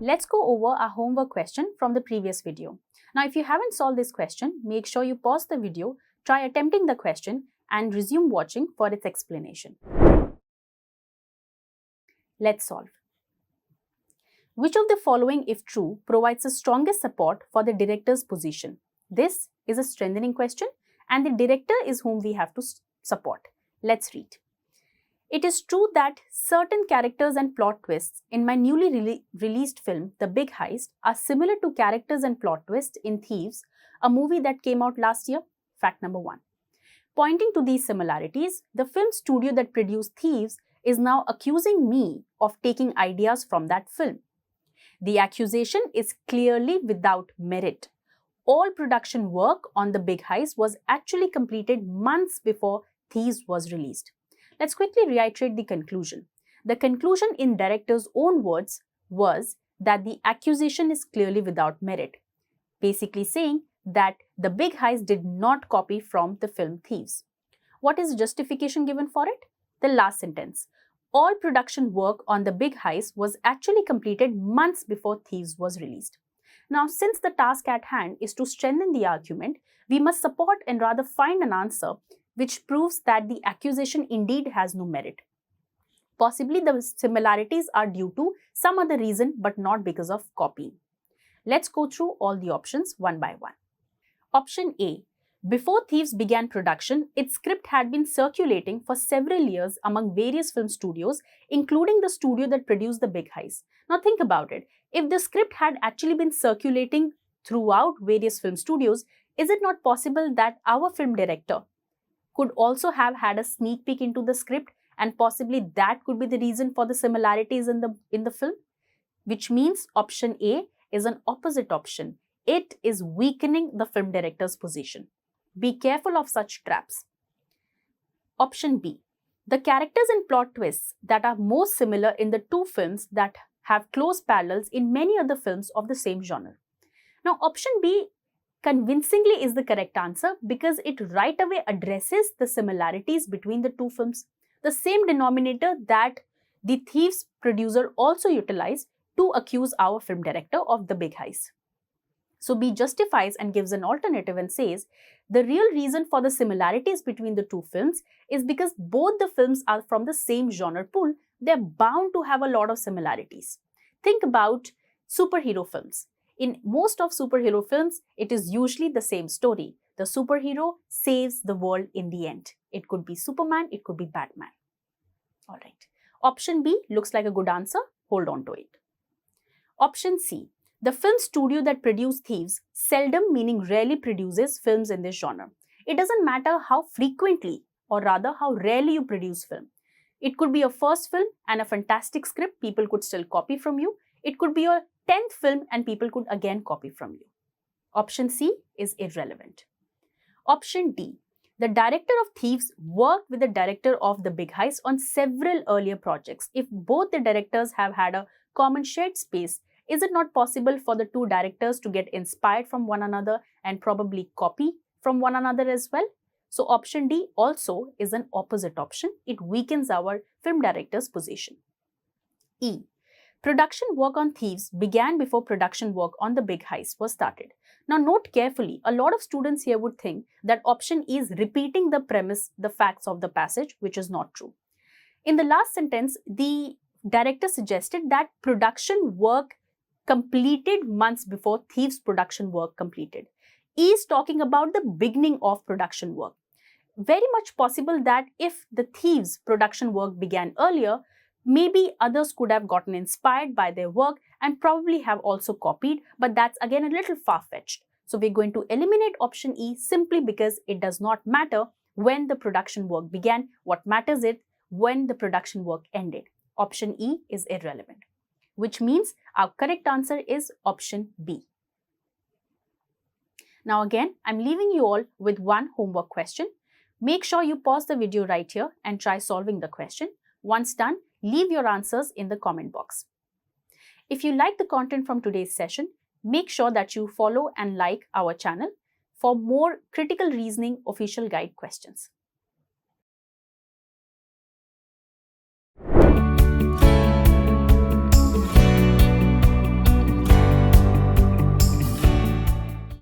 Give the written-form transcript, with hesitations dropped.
Let's go over our homework question from the previous video. Now, if you haven't solved this question, make sure you pause the video, try attempting the question, and resume watching for its explanation. Let's solve. Which of the following, if true, provides the strongest support for the director's position? This is a strengthening question, and the director is whom we have to support. Let's read. It is true that certain characters and plot twists in my newly released film, The Big Heist, are similar to characters and plot twists in Thieves, a movie that came out last year. Fact number 1. Pointing to these similarities, the film studio that produced Thieves is now accusing me of taking ideas from that film. The accusation is clearly without merit. All production work on The Big Heist was actually completed months before Thieves was released. Let's quickly reiterate the conclusion. The conclusion in director's own words was that the accusation is clearly without merit, basically saying that The Big Heist did not copy from the film Thieves. What is the justification given for it? The last sentence. All production work on The Big Heist was actually completed months before Thieves was released. Now, since the task at hand is to strengthen the argument, we must support and rather find an answer which proves that the accusation indeed has no merit. Possibly the similarities are due to some other reason but not because of copying. Let's go through all the options one by one. Option A. Before Thieves began production, its script had been circulating for several years among various film studios, including the studio that produced The Big Heist. Now think about it. If the script had actually been circulating throughout various film studios, is it not possible that our film director could also have had a sneak peek into the script, and possibly that could be the reason for the similarities in the film? Which means option A is an opposite option. It is weakening the film director's position. Be careful of such traps. Option B. The characters and plot twists that are most similar in the two films that have close parallels in many other films of the same genre. Now, option B convincingly is the correct answer because it right away addresses the similarities between the two films, the same denominator that the Thieves producer also utilized to accuse our film director of The Big Heist. So B justifies and gives an alternative and says the real reason for the similarities between the two films is because both the films are from the same genre pool. They're bound to have a lot of similarities. Think about superhero films. In most of superhero films, it is usually the same story. The superhero saves the world in the end. It could be Superman, it could be Batman. Alright. Option B looks like a good answer. Hold on to it. Option C. The film studio that produced Thieves seldom, meaning rarely, produces films in this genre. It doesn't matter how frequently or rather how rarely you produce film. It could be your first film and a fantastic script, people could still copy from you. It could be your 10th film and people could again copy from you. Option C is irrelevant. Option D. The director of Thieves worked with the director of The Big Heist on several earlier projects. If both the directors have had a common shared space, is it not possible for the two directors to get inspired from one another and probably copy from one another as well? So option D also is an opposite option. It weakens our film director's position. E. Production work on Thieves began before production work on The Big Heist was started. Now note carefully, a lot of students here would think that option E is repeating the premise, the facts of the passage, which is not true. In the last sentence, the director suggested that production work completed months before Thieves production work completed. E is talking about the beginning of production work. Very much possible that if the Thieves production work began earlier, maybe others could have gotten inspired by their work and probably have also copied, but that's again a little far-fetched. So we're going to eliminate option E simply because it does not matter when the production work began. What matters is when the production work ended. Option E is irrelevant, which means our correct answer is option B. Now again, I'm leaving you all with one homework question. Make sure you pause the video right here and try solving the question. Once done, leave your answers in the comment box. If you like the content from today's session, make sure that you follow and like our channel for more critical reasoning official guide questions.